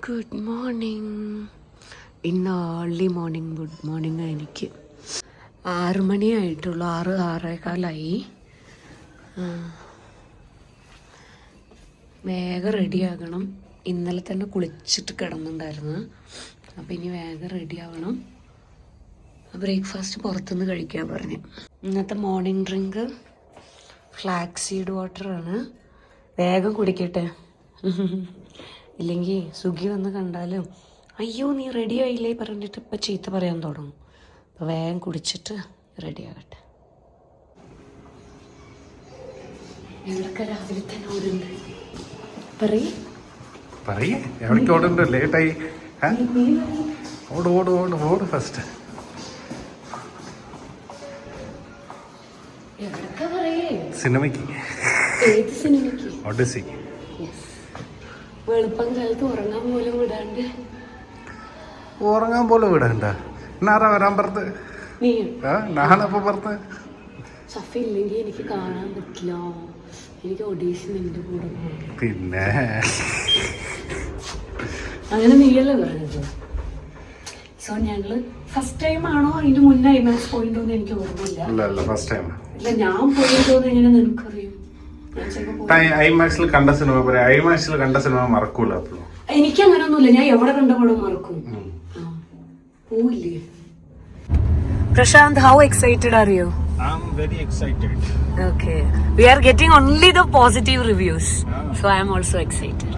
Good morning. ഇന്ന് early morning good morning. എനിക്ക് 6 മണിയായിട്ടുള്ളൂ. 6-6:15. വേഗം റെഡിയാകണം. ഇന്നലെ തന്നെ കുളിച്ചിട്ട് കിടന്നുണ്ടായിരുന്നു. അപ്പം ഇനി വേഗം റെഡിയാവണം. ബ്രേക്ക്ഫാസ്റ്റ് പുറത്തുനിന്ന് കഴിക്കാൻ പറഞ്ഞു. ഇന്നത്തെ മോർണിംഗ് ഡ്രിങ്ക് ഫ്ലാക്സ് സീഡ് വാട്ടറാണ്. വേഗം കുടിക്കട്ടെ, ഇല്ലെങ്കിൽ സുഖി വന്ന് കണ്ടാലും അയ്യോ നീ റെഡി ആയില്ലേ പറഞ്ഞിട്ട് ഇപ്പം ചീത്ത പറയാൻ തുടങ്ങും. അപ്പോൾ വേഗം കുടിച്ചിട്ട് റെഡിയാകട്ടെ. ഇവിടൊക്കെ രാവിലെ തന്നെ ഓടുണ്ട്. എവിടേക്ക് ഓടുണ്ട്? ലേറ്റായി. ഓട് ഓട് ഓട് ഓട് ഫസ്റ്റ്. സിനിമയ്ക്ക്. ഏത് സിനിമയ്ക്ക്? ഒഡിസി. വെളുപ്പം കാലത്ത് ഉറങ്ങാൻ പോലും വിടാണ്ട്. ഉറങ്ങാൻ പോലും വിടണ്ട. എന്നാറാ വരാൻ പുറത്ത്? ഞാനപ്പോ പുറത്ത്. സഫി ഇല്ലെങ്കിൽ എനിക്ക് കാണാൻ പറ്റില്ല. എനിക്ക് ഒഡീസി നിന്റെ കൂടെ പിന്നെ അങ്ങനെ നീയല്ലേ പറഞ്ഞത്. സോ ഞങ്ങള് ഫസ്റ്റ് ടൈം ആണോ അതിന്റെ മുന്നേ ഐമാക്സ് പോയിട്ടോന്ന് എനിക്ക് ഓർമ്മയില്ല. First time. ഇല്ല, ഞാൻ പോയിട്ടോന്ന് എങ്ങനെ നിനക്കറിയും? ഐമാക്സിൽ കണ്ട സിനിമ മറക്കൂല. എനിക്ക് അങ്ങനൊന്നുമില്ല. ഞാൻ എവിടെ കണ്ട പടം മറക്കും. പോയില്ലേ? Prashant, how excited are you? I'm very excited. Okay. We are getting only the positive reviews. So I am also excited.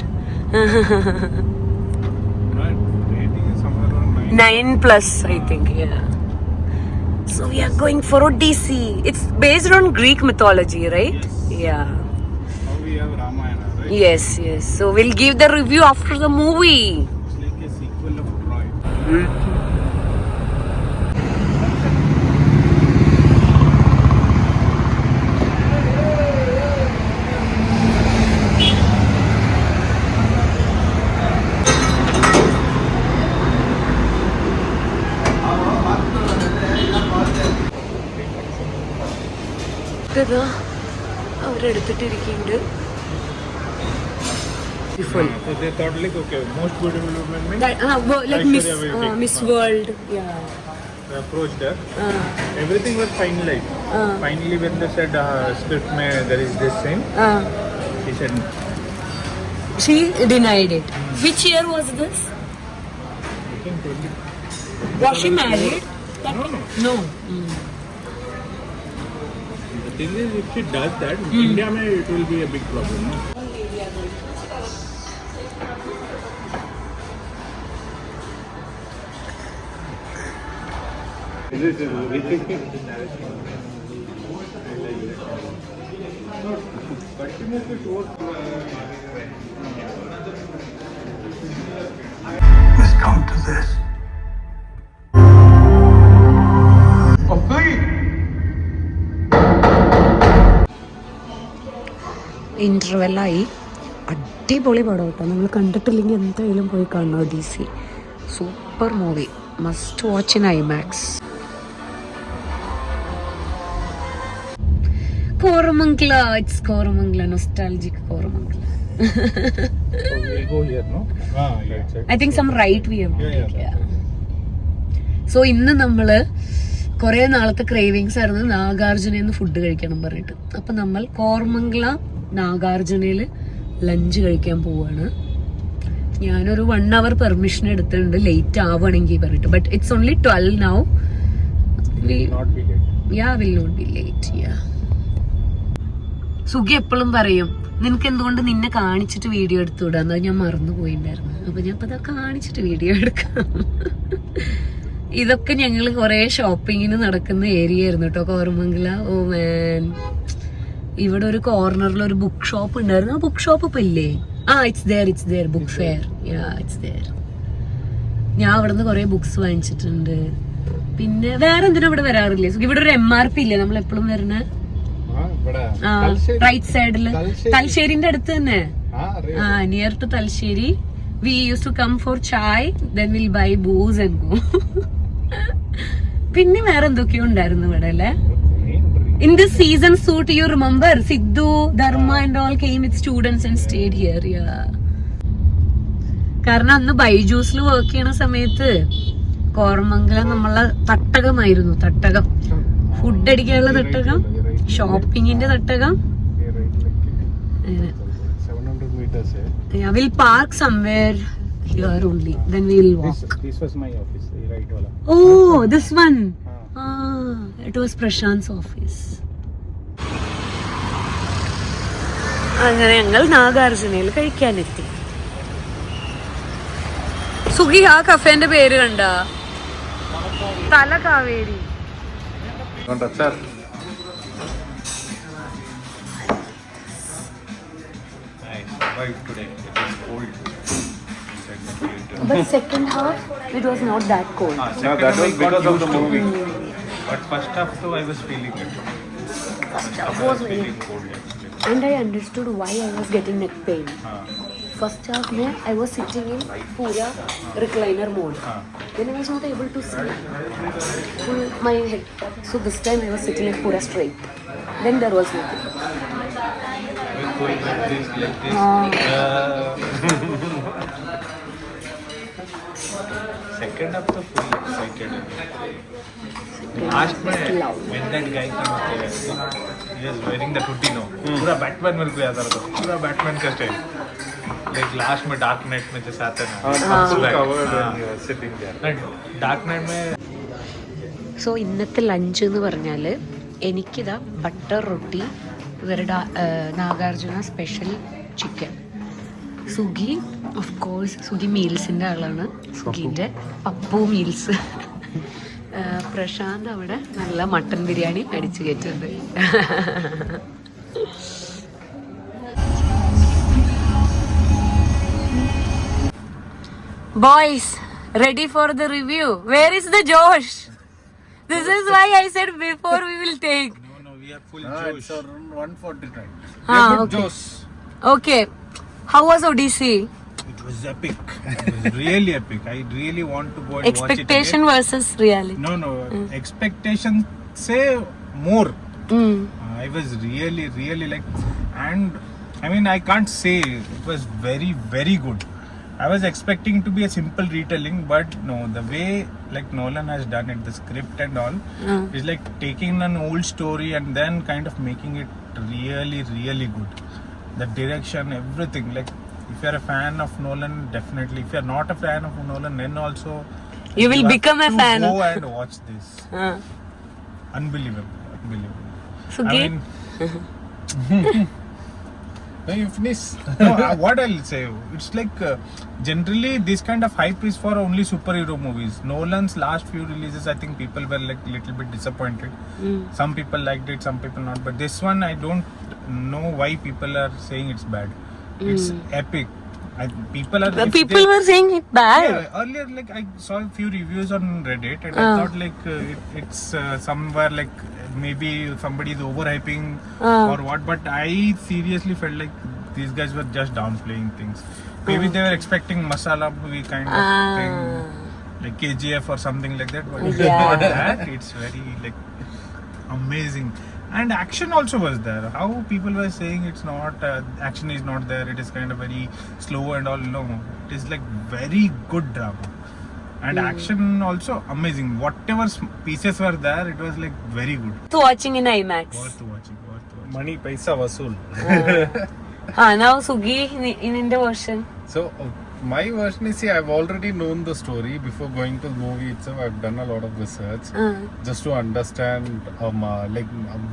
Rating is somewhere around 9+, I think. Yeah. So we are going for Odyssey. It's based on Greek mythology, right? Yes. Yeah. Now we have Ramayana, right? Yes. So we'll give the review after the movie. It's like a sequel of Troy. അവരെടുത്തിട്ടിരിക്കുന്നുണ്ട്. So they thought like, okay, most beautiful women means like Miss World. Yeah. They approached her. Everything was finalized. Finally, when they said script mein there is this scene, she said no. She denied it. Which year was this? I think 20. Was she married? No. The thing is, if she does that, India mein it will be a big problem. No? Let's come to this. Oh, please. ഇന്റർവെല്ലായി. അടിപൊളി പടം കേട്ടോ. നിങ്ങൾ കണ്ടിട്ടില്ലെങ്കിൽ എന്തായാലും പോയി കാണണം. Odyssey super movie. Must watch in IMAX. Koramangala. It's Koramangala. Nostalgic Koramangala. We'll go here, no? I think some right we have to take. Yeah. So ഇന്ന് നമ്മള് കുറെ നാളത്തെ ക്രേവിങ്സ് ആയിരുന്നു നാഗാർജുനന്ന് ഫുഡ് കഴിക്കണം പറഞ്ഞിട്ട്. അപ്പൊ നമ്മൾ കോറമംഗല നാഗാർജുനയില് ലഞ്ച് കഴിക്കാൻ പോവാണ്. ഞാനൊരു 1 hour പെർമിഷൻ എടുത്തിട്ടുണ്ട് ലേറ്റ് ആവണമെങ്കിൽ പറഞ്ഞിട്ട്. But it's only 12 now. Will not be late. Yeah, will not be late. Yeah. Sukhi എപ്പോഴും പറയും നിനക്ക് എന്തുകൊണ്ട് നിന്നെ കാണിച്ചിട്ട് വീഡിയോ എടുത്തുവിടാന്ന്. ഞാൻ മറന്നു പോയിണ്ടായിരുന്നു. അപ്പൊ ഞാൻ ഇപ്പൊ കാണിച്ചിട്ട് വീഡിയോ എടുക്കാം. ഇതൊക്കെ ഞങ്ങള് കൊറേ ഷോപ്പിങ്ങിന് നടക്കുന്ന ഏരിയ ആയിരുന്നു കേട്ടോ കോറമംഗല. ഓ മാൻ, ഇവിടെ ഒരു കോർണറിൽ ഒരു ബുക്ക് ഷോപ്പ് ഉണ്ടായിരുന്നു. ആ ബുക്ക് ഷോപ്പ് ഇപ്പൊ ഇല്ലേ? It's there book fair. It's there. ഞാൻ അവിടെ നിന്ന് കൊറേ ബുക്സ് വാങ്ങിച്ചിട്ടുണ്ട്. പിന്നെ വേറെ എന്തിനാ ഇവിടെ വരാറില്ലേ? ഇവിടെ ഒരു MRP ഇല്ലേ നമ്മൾ എപ്പോഴും വരുന്ന? റൈറ്റ് സൈഡില് തലശ്ശേരിന്റെ അടുത്ത് തന്നെ. Near to Thalassery. We use to come for chai, then will buy booze and go. പിന്നെ വേറെ എന്തൊക്കെയോ ഉണ്ടായിരുന്നു ഇവിടെ അല്ലേ? In this season suit, you remember Sidhu, Dharma and all came with students and stayed here. Yeah. കാരണം അന്ന് ബൈജൂസിൽ വർക്ക് ചെയ്യണ സമയത്ത് കോർമംഗലം നമ്മളെ തട്ടകമായിരുന്നു. തട്ടകം, ഫുഡ് അടിക്കാനുള്ള തട്ടകം, ഷോപ്പിങ്ങിന്റെ തട്ടകം. We'll park somewhere here only, then we'll walk. This was my office, the right wala. Oh, this one. It was Prashant's office. അങ്ങനെ ഞങ്ങൾ നാഗാർജുനയിൽ കഴിക്കാനെത്തി. സുഖി, ആ കഫേന്റെ പേര് കണ്ട? തല Kaveri. But second half, it was not that cold. No, that was because of the movie. But first half, though, I was feeling it. First half was very cold. And I understood why I was getting neck pain. First half, I was sitting in pura recliner mode. Then I was not able to see full my head. So this time I was sitting like pura straight. Then there was nothing. Like this. Second half, the full excited. Last में when that guy came up there, he was wearing the hoodie, no. पूरा Batman मेरे को याद आ रहा था. पूरा Batman का style. Like last में डार्क नाइट में जैसे आता है ना. Full covered when he was sitting there. Dark night में. സോ ഇന്നത്തെ ലഞ്ച് എന്ന് പറഞ്ഞാൽ എനിക്കിതാ ബട്ടർ റൊട്ടി, ഇവരുടെ Nagarjuna special chicken. Sugi of course Sugi മീൽസിൻ്റെ ആളാണ്. സുഗിൻ്റെ പപ്പു മീൽസ്. പ്രശാന്ത് അവിടെ നല്ല മട്ടൻ ബിരിയാണി അടിച്ചു കയറ്റുന്നുണ്ട്. Boys, ready for the review? Where is the Josh? This is why I said before we will take. No, we are full Josh. It's around 149. Okay. Okay. How was Odyssey? It was epic. It was really epic. I really want to go and Expectation watch it versus reality. again. No. Expectation say more. I was really like, and I mean I can't say it was very, very good. I was expecting to be a simple retelling, but no, the way like Nolan has done it, the script and all, is like taking an old story and then kind of making it really, really good. The direction, everything. Like if you're a fan of Nolan, definitely. If you're not a fan of Nolan, then also You will become a fan. Go and watch this. Unbelievable. So I mean, no, you finish. No, what I'll say, it's like generally this kind of hype is for only superhero movies. Nolan's last few releases, I think people were like little bit disappointed. Some people liked it, some people not. But this one, I don't know why people are saying it's bad. It's epic. People were saying it bad. Yeah, earlier, like I saw a few reviews on Reddit, and I thought like it's somewhere like maybe somebody is overhyping or what. But I seriously felt like these guys were just downplaying things. Maybe they were expecting masala movie kind of thing, like KGF or something like that. But it's not that. It's very like amazing. And action also was there. How people were saying it's not, action is not there, it is kind of very slow and all. No, it is like very good drama. And action also amazing. Whatever pieces were there, it was like very good. So watching in IMAX. Worth watching. Money paisa vasool. Now Sugi in the version. So my version is, see, I've already known the story before going to the movie itself. I've done a lot of research just to understand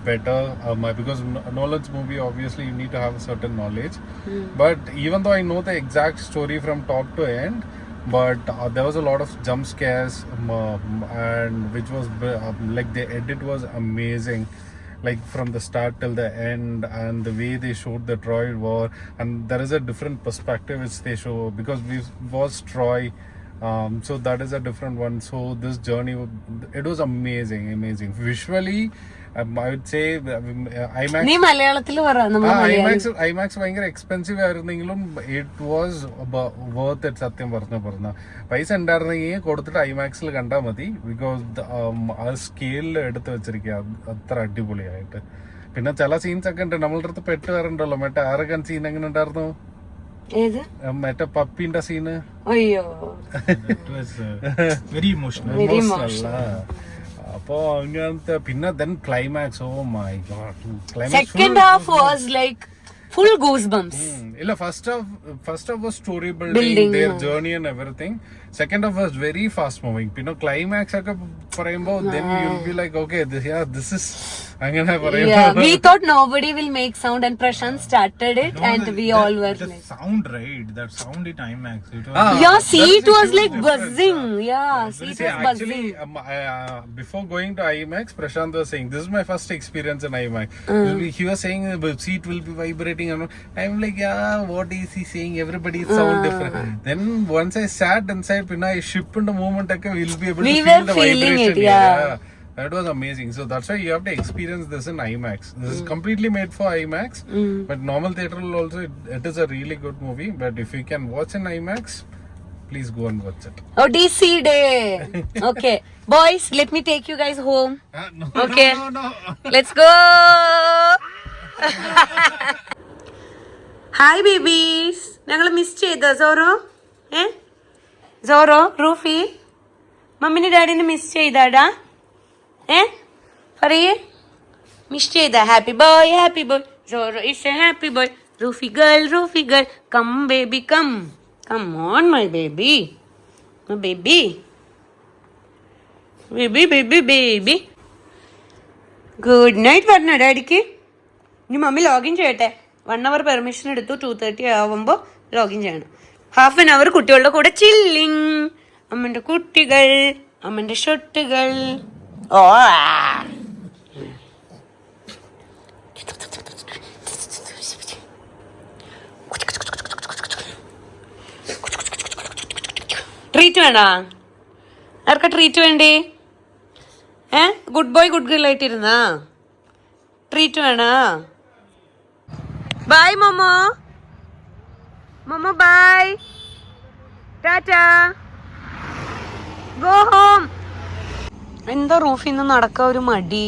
better because Nolan's movie, obviously you need to have a certain knowledge. But even though I know the exact story from top to end, but there was a lot of jump scares and which was like the edit was amazing. Like from the start till the end, and the way they showed the Troy war, and there is a different perspective which they show because we was Troy, so that is a different one. So this journey, it was amazing visually. I would say IMAX. നീ മലയാളത്തിൽ പറ, നമ്മൾ Malayalam. IMAX ഭയങ്കര expensive ആയിരുന്നെങ്കിലും it was worth it. സത്യം പറഞ്ഞ പൈസ ഉണ്ടായിരുന്നെങ്കിൽ കൊടുത്തിട്ട് IMAXൽ കണ്ടാൽ മതി. ബിക്കോസ് ആ സ്കെയിലിൽ എടുത്ത് വെച്ചിരിക്കുക അത്ര അടിപൊളിയായിട്ട്. പിന്നെ ചില സീൻസ് ഒക്കെ ഉണ്ട് നമ്മളുടെ അടുത്ത് പെട്ട് കയറുണ്ടല്ലോ, മറ്റേ ആരകൻ സീൻ എങ്ങനെ ഉണ്ടായിരുന്നു? ഏത് മറ്റേ പപ്പിന്റെ സീന് അയ്യോ That was very emotional. Very emotional. അപ്പൊ അങ്ങനത്തെ പിന്നെ then climax, oh my god, climax second half was like full goosebumps. ഇല്ല first half was story Building, building, their yeah. journey and everything. Second half was very fast moving. പിന്നെ climax ഒക്കെ പറയുമ്പോ then you'll be like okay, this is അങ്ങനെ പറയുമ്പോ Yeah, we thought nobody will make sound and Prashant started it No, and we all were the like sound, right? That sound in IMAX. It was yeah, see, that's it was the like huge buzzing. difference. Yeah, see, it See, was actually, buzzing. before going to IMAX, Prashant was saying, this is my first experience in IMAX. He was saying the seat will be vibrating. And I'm like, yeah, what is he saying? Everybody's sound different. Then once I sat inside, Pinna, I shipped in the moment, we'll be able We to were feel the feeling vibration. it, yeah. That was amazing. So that's why you have to experience this in IMAX. This is completely made for IMAX. But normal theater will also, it is a really good movie. But if you can watch in IMAX, please go and watch it. Oh, DC day. Okay, boys, let me take you guys home. No, Okay. no. Let's go. Hi babies. ഞങ്ങൾ miss ചെയ്തോ Zorro? Zorro, Ruffy, മമ്മിനെ ഡാഡിനെ miss ചെയ്താടാ? പറയേ, miss ചെയ്താ? Happy boy. Zorro is a happy boy. Ruffy girl, come baby come on my baby. Baby good night പറഞ്ഞോ ഡാഡിക്ക്? ഇനി മമ്മി ലോഗിൻ ചെയ്യട്ടെ. 1 hour പെർമിഷൻ എടുത്തു. 2:30 ആവുമ്പോൾ ലോഗിൻ ചെയ്യണം. ഹാഫ് ആൻ അവർ കുട്ടികളുടെ കൂടെ ചില്ലിങ്. അമ്മന്റെ കുട്ടികൾ, അമ്മന്റെ ഷൊട്ടുകൾ. ഓ ട്രീറ്റ് വേണ്ട? ആർക്കാ ട്രീറ്റ് വേണ്ടേ? ഗുഡ് ബോയ് ഗുഡ് ഗേൾ ആയിട്ടിരുന്നാ ട്രീറ്റ് വേണ? ബൈ മോമോ ബൈ, ടാറ്റാ, ഗോ ഹോം. എന്താ റൂഫിന്ന് നടക്കാ ഒരു മടി?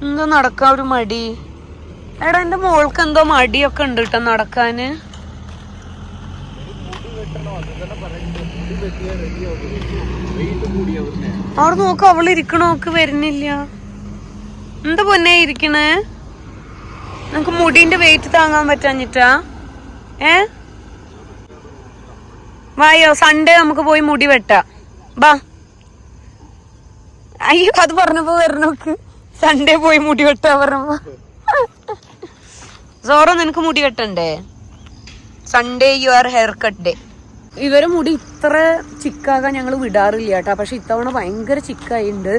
എന്താ നടക്കാ ഒരു മടി? എടാ എന്റെ മോൾക്ക് എന്തോ മടിയൊക്കെ ഉണ്ട് കേട്ടോ നടക്കാന്. അവിടെ നോക്ക്, അവള് ഇരിക്കണോക്ക് വരുന്നില്ല. എന്താ പൊന്നെ ഇരിക്കണേ? നിനക്ക് മുടിന്റെ വെയിറ്റ് താങ്ങാൻ പറ്റാഞ്ഞിട്ടാ? വായോ, സൺഡേ നമുക്ക് പോയി മുടി വെട്ടാം. ബാ. അയ്യോ, അത് പറഞ്ഞപ്പോ വരണോക്ക് സൺഡേ പോയി മുടി വെട്ടാ പറഞ്ഞപ്പോ. സോറോ, നിനക്ക് മുടി വെട്ടണ്ടേ? Sunday your haircut day. ഇവരെ മുടി ഇത്ര ചിക്കാകാൻ ഞങ്ങൾ വിടാറില്ല കേട്ടോ. പക്ഷെ ഇത്തവണ ഭയങ്കര ചിക്കായിണ്ട്.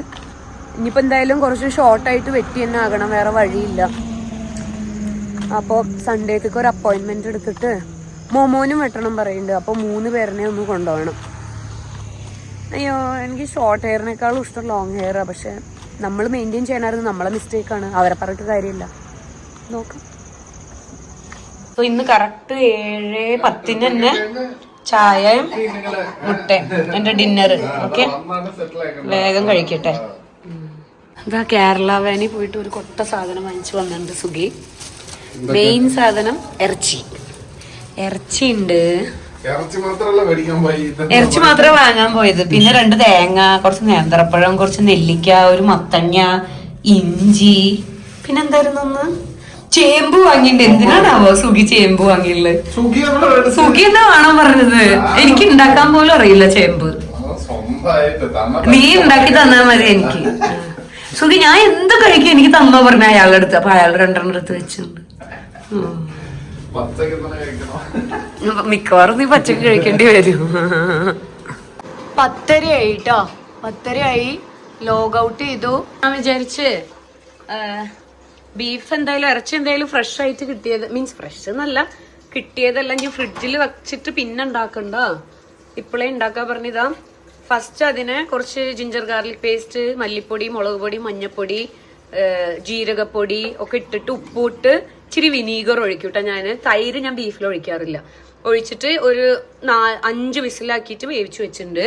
ഇനിയിപ്പോൾ എന്തായാലും കുറച്ച് ഷോർട്ടായിട്ട് വെട്ടി തന്നെ ആകണം, വേറെ വഴിയില്ല. അപ്പോൾ സൺഡേത്തേക്ക് ഒരു അപ്പോയിൻമെന്റ് എടുത്തിട്ട് മോമോനും വെട്ടണം പറയുന്നുണ്ട്. അപ്പോൾ 3 പേരിനെ ഒന്ന് കൊണ്ടുപോകണം. അയ്യോ, എനിക്ക് ഷോർട്ട് ഹെയറിനേക്കാളും ഇഷ്ടം ലോങ് ഹെയറാണ്. പക്ഷെ നമ്മൾ മെയിൻറ്റെയിൻ ചെയ്യാനായിരുന്നു നമ്മളെ മിസ്റ്റേക്കാണ്, അവരെ പറഞ്ഞിട്ട് കാര്യമില്ല. നോക്കാം. അപ്പോൾ ഇന്ന് കറക്റ്റ് 7:10 തന്നെ ചായയും മുട്ടയും എൻ്റെ ഡിന്നർ. ഓക്കെ, വേഗം കഴിക്കട്ടെ. ഇതാ കേരള വാനി പോയിട്ട് ഒരു കൊട്ട സാധനം വാങ്ങിച്ചു വന്നിട്ടുണ്ട് സുഖി. മെയിൻ സാധനം ഇറച്ചി ഉണ്ട്. ഇറച്ചി മാത്രമേ വാങ്ങാൻ പോയത്. പിന്നെ 2 തേങ്ങ, കുറച്ച് നേന്ത്രപ്പഴം, കുറച്ച് നെല്ലിക്ക, ഒരു മത്തങ്ങ, ഇഞ്ചി, പിന്നെന്തായിരുന്നു ഒന്ന് ചേമ്പ് വാങ്ങിണ്ട്. എന്തിനാണാവോ സുഖി ചേമ്പ് വാങ്ങിയുള്ളത്? സുഖി എന്നാ വേണം പറഞ്ഞത്. എനിക്ക് ഉണ്ടാക്കാൻ പോലും അറിയില്ല ചേമ്പ്. നീ ഉണ്ടാക്കി തന്നാ മതി എനിക്ക്. സുഖി, ഞാൻ എന്ത് കഴിക്കും എനിക്ക് തന്നോ പറഞ്ഞ അയാളുടെ അടുത്ത്. അപ്പൊ അയാൾ 2 എടുത്ത് വെച്ചിട്ടുണ്ട്. മിക്കവാറും നീ പച്ചക്ക് കഴിക്കേണ്ടി വരും. 10:30 ആയിട്ടോ. 10:30 ആയി. ലോഗ് ഔട്ട് ചെയ്തു. ഞാൻ വിചാരിച്ച് ബീഫ് എന്തായാലും, ഇറച്ചി എന്തായാലും ഫ്രഷ് ആയിട്ട് കിട്ടിയത്, മീൻസ് ഫ്രഷ് എന്നല്ല, കിട്ടിയതെല്ലാം ഞാൻ ഫ്രിഡ്ജിൽ വെച്ചിട്ട് പിന്നെ ഉണ്ടാക്കണ്ട, ഇപ്പോഴേ ഉണ്ടാക്കാൻ പറഞ്ഞതാ. ഫസ്റ്റ് അതിന് കുറച്ച് ജിഞ്ചർ ഗാർലിക് പേസ്റ്റ്, മല്ലിപ്പൊടി, മുളക് പൊടി, മഞ്ഞപ്പൊടി, ജീരകപ്പൊടി ഒക്കെ ഇട്ടിട്ട് ഉപ്പിട്ട് ഇച്ചിരി വിനീഗർ ഒഴിക്കും കേട്ടോ. തൈര് ഞാൻ ബീഫിൽ ഒഴിക്കാറില്ല. ഒഴിച്ചിട്ട് ഒരു 5 വിസിലാക്കിയിട്ട് വേവിച്ച് വെച്ചിട്ടുണ്ട്.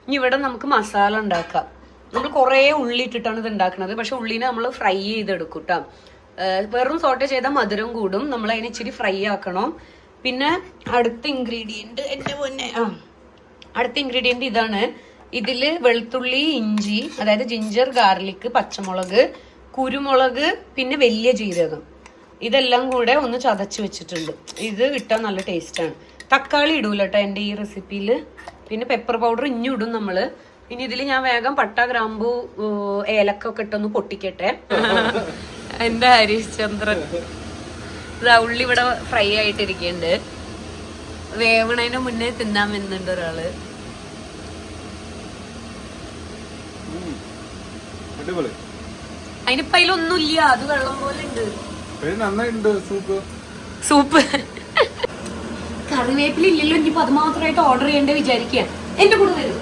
ഇനി ഇവിടെ നമുക്ക് മസാല ഉണ്ടാക്കാം. നമ്മൾ കുറേ ഉള്ളി ഇട്ടിട്ടാണ് ഇത് ഉണ്ടാക്കുന്നത്. പക്ഷെ ഉള്ളിനെ നമ്മൾ ഫ്രൈ ചെയ്തെടുക്കും കേട്ടോ. വെറും സോട്ട് ചെയ്താൽ മധുരം കൂടും. നമ്മൾ അതിന് ഇച്ചിരി ഫ്രൈ ആക്കണം. പിന്നെ അടുത്ത ഇൻഗ്രീഡിയന്റ് അടുത്ത ഇൻഗ്രീഡിയന്റ് ഇതാണ്. ഇതില് വെളുത്തുള്ളി, ഇഞ്ചി, അതായത് ജിഞ്ചർ, ഗാർലിക്, പച്ചമുളക്, കുരുമുളക്, പിന്നെ വലിയ ജീരകം, ഇതെല്ലാം കൂടെ ഒന്ന് ചതച്ച് വെച്ചിട്ടുണ്ട്. ഇത് ഇട്ടാൽ നല്ല ടേസ്റ്റാണ്. തക്കാളി ഇടൂല കേട്ടോ എൻ്റെ ഈ റെസിപ്പിയിൽ. പിന്നെ പെപ്പർ പൗഡർ ഇഞ്ഞും ഇടും നമ്മള്. ഇനി ഇതിൽ ഞാൻ വേഗം പട്ട, ഗ്രാമ്പു, ഏലക്കൊക്കെ ഇട്ടൊന്ന് പൊട്ടിക്കട്ടെ. എന്റെ ഹരിശ്ചന്ദ്രൻ ഉള്ളി ഇവിടെ ഫ്രൈ ആയിട്ടിരിക്കുന്നുണ്ട്. വേവണതിന് മുന്നേ തിന്നാൻ വരുന്നുണ്ട് ഒരാള്. അതിനിപ്പോ അതിലൊന്നുമില്ല, അത് വെള്ളം പോലെ ഉണ്ട്. സൂപ്പ് കറിവേപ്പില ഇല്ലല്ലോ, ഇനിയിപ്പോ അത് മാത്രമായിട്ട് ഓർഡർ ചെയ്യേണ്ട വിചാരിക്കുക. എന്റെ കൂടെ വരും.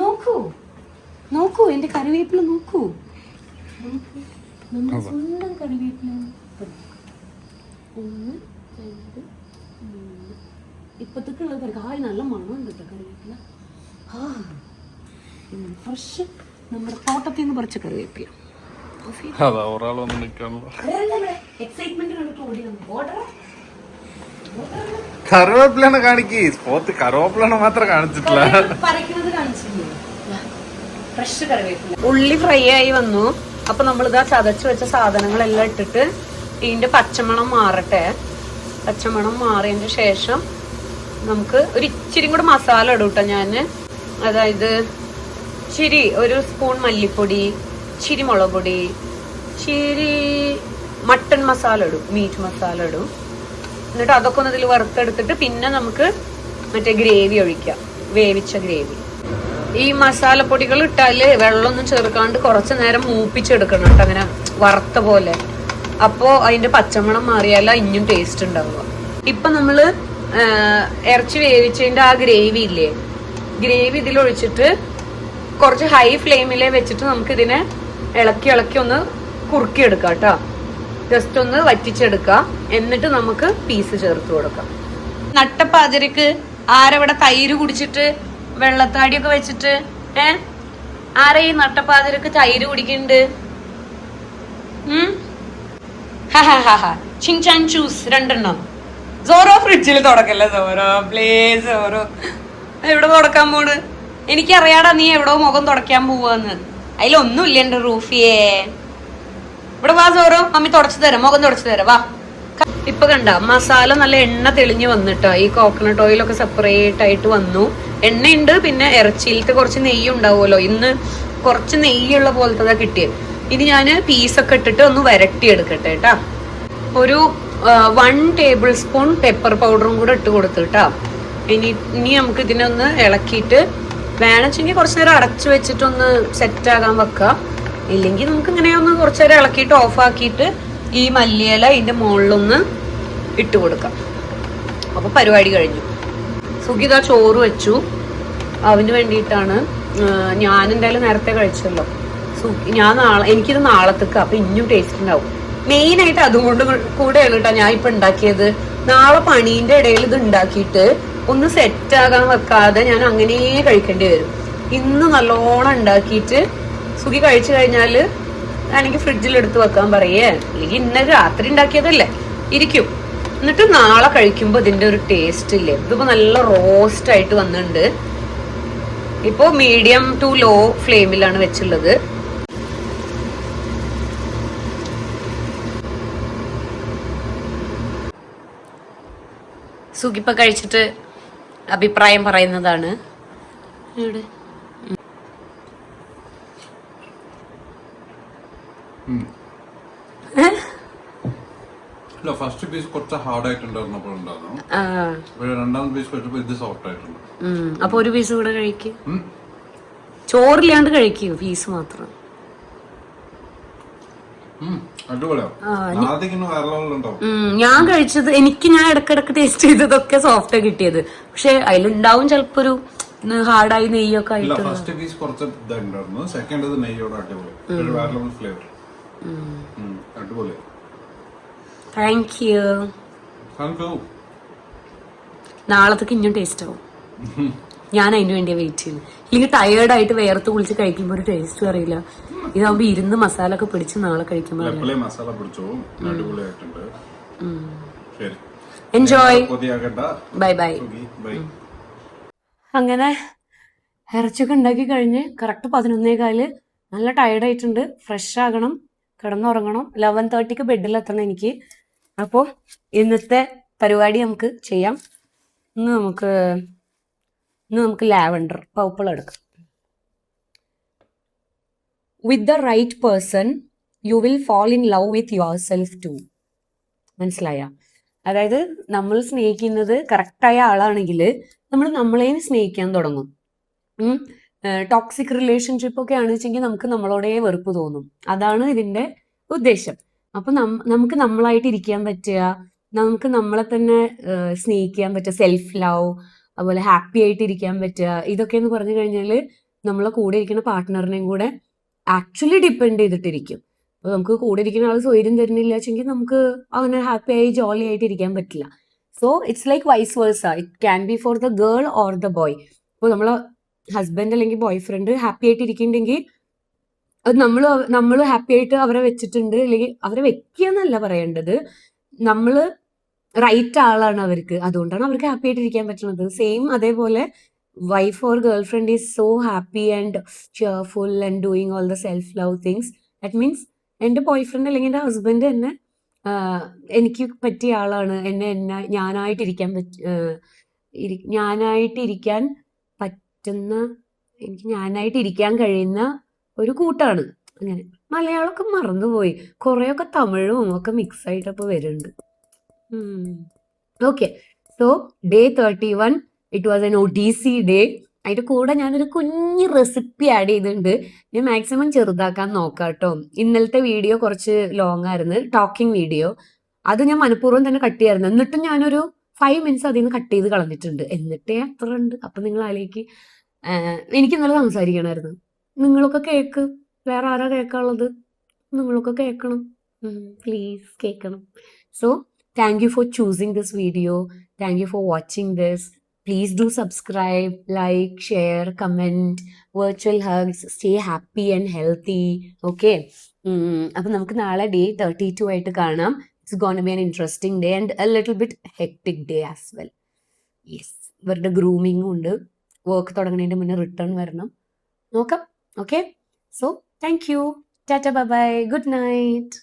നോക്കൂ നോക്കൂ എന്റെ കറിവേപ്പില നോക്കൂ. നമ്മുടെ സ്വന്തം കറിവേപ്പില. 1, 2, 3. ഇപ്പത്തേക്കുള്ള കറി നല്ല മണമുണ്ട് കേട്ടോ കറിവേപ്പില. ഫ്രഷ് നമ്മുടെ തോട്ടത്തിൽ നിന്ന് പറിച്ച കറിവേപ്പില. കറിവേപ്പിലാണ് കാണിക്ക്. കറിവേപ്പിലാണ് മാത്രം കാണിച്ചിട്ടില്ല. ഫ്രഷ് കറിവേപ്പില. ഉള്ളി ഫ്രൈ ആയി വന്നു. അപ്പൊ നമ്മളിതാ ചതച്ച് വെച്ച സാധനങ്ങളെല്ലാം ഇട്ടിട്ട് ഇതിന്റെ പച്ചമണം മാറട്ടെ. പച്ചമണം മാറിയതിന് ശേഷം നമുക്ക് ഒരു ഇച്ചിരി കൂടെ മസാല ഇടും കേട്ടോ ഞാന്. അതായത് ഇച്ചിരി ഒരു സ്പൂൺ മല്ലിപ്പൊടി, ഇച്ചിരി മുളക് പൊടി, ഇച്ചിരി മട്ടൺ മസാല ഇടും, മീറ്റ് മസാല ഇടും. എന്നിട്ട് അതൊക്കെ ഒന്ന് ഇതിൽ വറുത്തെടുത്തിട്ട് പിന്നെ നമുക്ക് മറ്റേ ഗ്രേവി ഒഴിക്കാം, വേവിച്ച ഗ്രേവി. ഈ മസാലപ്പൊടികൾ ഇട്ടാല് വെള്ളമൊന്നും ചേർക്കാണ്ട് കുറച്ചു നേരം മൂപ്പിച്ചെടുക്കണം കേട്ടോ, അങ്ങനെ വറുത്ത പോലെ. അപ്പോ അതിന്റെ പച്ചമണം മാറിയാല ഇനിയും ടേസ്റ്റ് ഉണ്ടാവുക. ഇപ്പൊ നമ്മള് ഇറച്ചി വേവിച്ചതിന്റെ ആ ഗ്രേവി ഇല്ലേ, ഗ്രേവി ഇതിലൊഴിച്ചിട്ട് കുറച്ച് ഹൈ ഫ്ലെയിമിലെ വെച്ചിട്ട് നമുക്ക് ഇതിനെ ഇളക്കി ഇളക്കി ഒന്ന് കുറുക്കിയെടുക്കാം കേട്ടോ. ജസ്റ്റ് ഒന്ന് വറ്റിച്ചെടുക്കാം. എന്നിട്ട് നമുക്ക് പീസ് ചേർത്ത് കൊടുക്കാം. നട്ടപ്പാതിരക്ക് ആരവിടെ തൈര് കുടിച്ചിട്ട് വെള്ളത്താടിയൊക്കെ വെച്ചിട്ട് ആരാ ഈ നട്ടപ്പാതിരക്ക് തൈര് കുടിക്കുന്നുണ്ട്? ചിങ്ചാൻ ചൂസ് 2 സോറോ ഫ്രിഡ്ജിൽ തുടക്കല്ലേ സോറോ, പ്ലീസ് സോറോ. എവിടെ തുടക്കാൻ പോണ്? എനിക്കറിയാടാ നീ എവിടോ മുഖം തുടയ്ക്കാൻ പോവാന്ന്. അതിലൊന്നുമില്ല എന്റെ റൂഫിയേ. ഇവിടെ വാ സോറോ, മമ്മി തുടച്ചു തരാം, മുഖം തുടച്ചു തരാം, വാ. ഇപ്പൊ കണ്ട മസാല നല്ല എണ്ണ തെളിഞ്ഞ് വന്നിട്ടോ. ഈ കോക്കനട്ട് ഓയിലൊക്കെ സെപ്പറേറ്റ് ആയിട്ട് വന്നു. എണ്ണയുണ്ട്, പിന്നെ ഇറച്ചിയിലത്തെ കുറച്ച് നെയ്യ് ഉണ്ടാവുമല്ലോ. ഇന്ന് കുറച്ച് നെയ്യുള്ള പോലത്തെ കിട്ടിയത്. ഇനി ഞാന് പീസൊക്കെ ഇട്ടിട്ട് ഒന്ന് വരട്ടി എടുക്കട്ടെ കേട്ടാ. ഒരു 1 ടേബിൾ സ്പൂൺ പെപ്പർ പൗഡറും കൂടെ ഇട്ട് കൊടുത്തിട്ടാ. ഇനി നമുക്ക് ഇതിനെ ഒന്ന് ഇളക്കിയിട്ട് വേണമെച്ചെങ്കിൽ കുറച്ചു നേരം അടച്ചു വെച്ചിട്ടൊന്ന് സെറ്റ് ആകാൻ വെക്കാം. ഇല്ലെങ്കിൽ നമുക്ക് ഇങ്ങനെ ഒന്ന് കുറച്ചു നേരം ഇളക്കിയിട്ട് ഓഫാക്കിയിട്ട് ഈ മല്ലിയില ഇതിന്റെ മുകളിലൊന്ന് ഇട്ട് കൊടുക്കാം. അപ്പൊ പരിപാടി കഴിഞ്ഞു. സുഖിത ചോറ് വെച്ചു. അവന് വേണ്ടിയിട്ടാണ്. ഞാൻ എന്തായാലും നേരത്തെ കഴിച്ചല്ലോ. ഞാൻ എനിക്കിത് നാളത്തേക്ക്, അപ്പൊ ഇനിയും ടേസ്റ്റ് ഉണ്ടാവും. മെയിൻ ആയിട്ട് അതുകൊണ്ട് കൂടെയാണ് കേട്ടോ ഞാൻ ഇപ്പൊ ഉണ്ടാക്കിയത്. നാളെ പണീന്റെ ഇടയിൽ ഇത് ഉണ്ടാക്കിയിട്ട് ഒന്ന് സെറ്റ് ആകാൻ വെക്കാതെ ഞാൻ അങ്ങനെ കഴിക്കേണ്ടി വരും. ഇന്ന് നല്ലോണം ഉണ്ടാക്കിയിട്ട് സുഖി കഴിച്ചു കഴിഞ്ഞാല് എനിക്ക് ഫ്രിഡ്ജിൽ എടുത്ത് വെക്കാൻ പറയേ. അല്ലെങ്കിൽ ഇന്നലെ രാത്രി ഉണ്ടാക്കിയതല്ലേ ഇരിക്കും. എന്നിട്ട് നാളെ കഴിക്കുമ്പോ ഇതിന്റെ ഒരു ടേസ്റ്റ് ഇല്ലേ. ഇതിപ്പോ നല്ല റോസ്റ്റ് ആയിട്ട് വന്നിട്ടുണ്ട്. ഇപ്പോ മീഡിയം ടു ലോ ഫ്ലെയിമിലാണ് വെച്ചുള്ളത്. സുഖിപ്പ കഴിച്ചിട്ട് അഭിപ്രായം പറയുന്നതാണ്. ഫസ്റ്റ് പീസ് കുറച്ച് ഹാർഡ് ആയിട്ടുണ്ടായിരുന്നു. രണ്ടാമത്തെ പീസ് കഴിച്ചപ്പോ ഇത് സോഫ്റ്റ് ആയിട്ടുണ്ട്. അപ്പൊ ഒരു പീസ് കൂടെ കഴിക്കും. ചോറില്ലാണ്ട് കഴിക്കൂ, പീസ് മാത്രം. ഞാൻ കഴിച്ചത് ഞാൻ ഇടക്കിടക്ക് ടേസ്റ്റ് ചെയ്തതൊക്കെ സോഫ്റ്റ് കിട്ടിയത്. പക്ഷെ അതിലുണ്ടാവും ചിലപ്പോ ഒരു ഹാർഡായി നെയ്യൊക്കെ ആയിട്ട്. ഫസ്റ്റ് പീസ് കുറച്ച് ഇതായിട്ടുണ്ടായിരുന്നു. സെക്കൻഡ് നെയ്യോട് അടിപൊളി ഫ്ലേവർ. അടിപൊളി. Thank you. നാളത്തേക്ക് ഇനിയും ടേസ്റ്റ് ആവും. ഞാൻ അതിന് വേണ്ടിയാണ് വെയിറ്റ് ചെയ്യുന്നത്. ഇല്ലെങ്കിൽ ടയേർഡായിട്ട് വേർത്ത് കുളിച്ച് കഴിക്കുമ്പോൾ ഒരു ടേസ്റ്റും അറിയില്ല. ഇതാവുമ്പോ ഇരുന്ന് മസാല ഒക്കെ പിടിച്ച് നാളെ കഴിക്കുമ്പോൾ മസാല പിടിച്ചോ, അടിപൊളിയായിട്ടുണ്ട്. ശരി, എൻജോയ്, കൊതിയാകണ്ട. Bye bye. ബൈ. അങ്ങനെ ഇറച്ചിയൊക്കെ ഉണ്ടാക്കി കഴിഞ്ഞ് കറക്റ്റ് 11:15. നല്ല ടയർഡായിട്ടുണ്ട്. ഫ്രഷ് ആകണം, കിടന്നുറങ്ങണം. 11:30 ബെഡിലെത്തണം എനിക്ക്. അപ്പോൾ ഇന്നത്തെ പരിപാടി നമുക്ക് ചെയ്യാം. ഇന്ന് നമുക്ക് ലാവൻഡർ പർപ്പിൾ എടുക്കാം. With the right person you will fall in love with yourself too. മനസ്സിലായ? അതായത് നമ്മൾ സ്നേഹിക്കുന്നത് കറക്റ്റായ ആളാണെങ്കിൽ നമ്മൾ നമ്മളെയും സ്നേഹിക്കാൻ തുടങ്ങും. ടോക്സിക് റിലേഷൻഷിപ്പ് ഒക്കെ ആണെന്ന് വെച്ചെങ്കിൽ നമുക്ക് നമ്മളോടേ വെറുപ്പ് തോന്നും. അതാണ് ഇതിന്റെ ഉദ്ദേശം. അപ്പൊ നമുക്ക് നമ്മളായിട്ട് ഇരിക്കാൻ പറ്റുക, നമുക്ക് നമ്മളെ തന്നെ സ്നേഹിക്കാൻ പറ്റുക, സെൽഫ് ലവ്, അതുപോലെ ഹാപ്പി ആയിട്ട് ഇരിക്കാൻ പറ്റുക, ഇതൊക്കെ എന്ന് പറഞ്ഞു കഴിഞ്ഞാൽ നമ്മളെ കൂടെ ഇരിക്കുന്ന പാർട്ട്ണറിനെയും കൂടെ ആക്ച്വലി ഡിപ്പെൻഡ് ചെയ്തിട്ടിരിക്കും. അപ്പൊ നമുക്ക് കൂടെ ഇരിക്കുന്ന ആൾ സ്വൈര്യം തരുന്നില്ല വെച്ചെങ്കിൽ നമുക്ക് അങ്ങനെ ഹാപ്പി ആയി ജോളി ആയിട്ട് ഇരിക്കാൻ പറ്റില്ല. So it's like vice versa. It can be for the girl or the boy. ഇപ്പോൾ നമ്മളെ ഹസ്ബൻഡ് അല്ലെങ്കിൽ ബോയ് ഫ്രണ്ട് ഹാപ്പി ആയിട്ട് ഇരിക്കുന്നുണ്ടെങ്കിൽ അത് നമ്മൾ ഹാപ്പി ആയിട്ട് അവരെ വെച്ചിട്ടുണ്ട്, അല്ലെങ്കിൽ അവരെ വെക്കുക എന്നല്ല പറയേണ്ടത്, നമ്മൾ റൈറ്റ് ആളാണ് അവർക്ക്, അതുകൊണ്ടാണ് അവർക്ക് ഹാപ്പി ആയിട്ട് ഇരിക്കാൻ പറ്റുന്നത്. സെയിം അതേപോലെ wife or girl friend is so happy and cheerful and doing all the self love things. That means എൻ്റെ ബോയ് ഫ്രണ്ട് അല്ലെങ്കിൽ എൻ്റെ ഹസ്ബൻഡ് തന്നെ എനിക്ക് പറ്റിയ ആളാണ്, ഞാനായിട്ടിരിക്കാൻ പറ്റുന്ന, എനിക്ക് ഞാനായിട്ടിരിക്കാൻ കഴിയുന്ന ഒരു കൂട്ടാണ്. അങ്ങനെ മലയാളമൊക്കെ മറന്നുപോയി, കുറേയൊക്കെ തമിഴും ഒക്കെ മിക്സ് ആയിട്ടപ്പോൾ വരുന്നുണ്ട്. Okay, so day 31 it was an OTC day. അതിൻ്റെ കൂടെ ഞാനൊരു കുഞ്ഞ് റെസിപ്പി ആഡ് ചെയ്തിട്ടുണ്ട്. ഞാൻ മാക്സിമം ചെറുതാക്കാൻ നോക്കാം കേട്ടോ. ഇന്നലത്തെ വീഡിയോ കുറച്ച് ലോങ് ആയിരുന്നു, ടോക്കിംഗ് വീഡിയോ. അത് ഞാൻ മനഃപൂർവ്വം തന്നെ കട്ട് ചെയ്യായിരുന്നു. എന്നിട്ടും ഞാനൊരു 5 minutes അതിൽ നിന്ന് കട്ട് ചെയ്ത് കളഞ്ഞിട്ടുണ്ട്. എന്നിട്ടേ അത്ര ഉണ്ട്. അപ്പം നിങ്ങൾ അതിലേക്ക് എനിക്ക് ഇന്നലെ സംസാരിക്കണമായിരുന്നു. നിങ്ങളൊക്കെ കേക്ക്, വേറെ ആരാ കേൾക്കാനുള്ളത്? നിങ്ങളൊക്കെ കേൾക്കണം, പ്ലീസ് കേൾക്കണം. So thank you for choosing this video. Thank you for watching this. Please do subscribe, like, share, comment, virtual hugs, stay happy and healthy. Okay. അപ്പം നമുക്ക് നാളെ day 32 ആയിട്ട് കാണാം. It's going to be an interesting day and a little bit hectic day as well. Yes. ഇവരുടെ ഗ്രൂമിങ്ങും ഉണ്ട്. Work തുടങ്ങുന്നതിൻ്റെ മുന്നേ return വരണം. നോക്കാം. Okay. So thank you. Tata, bye bye, good night.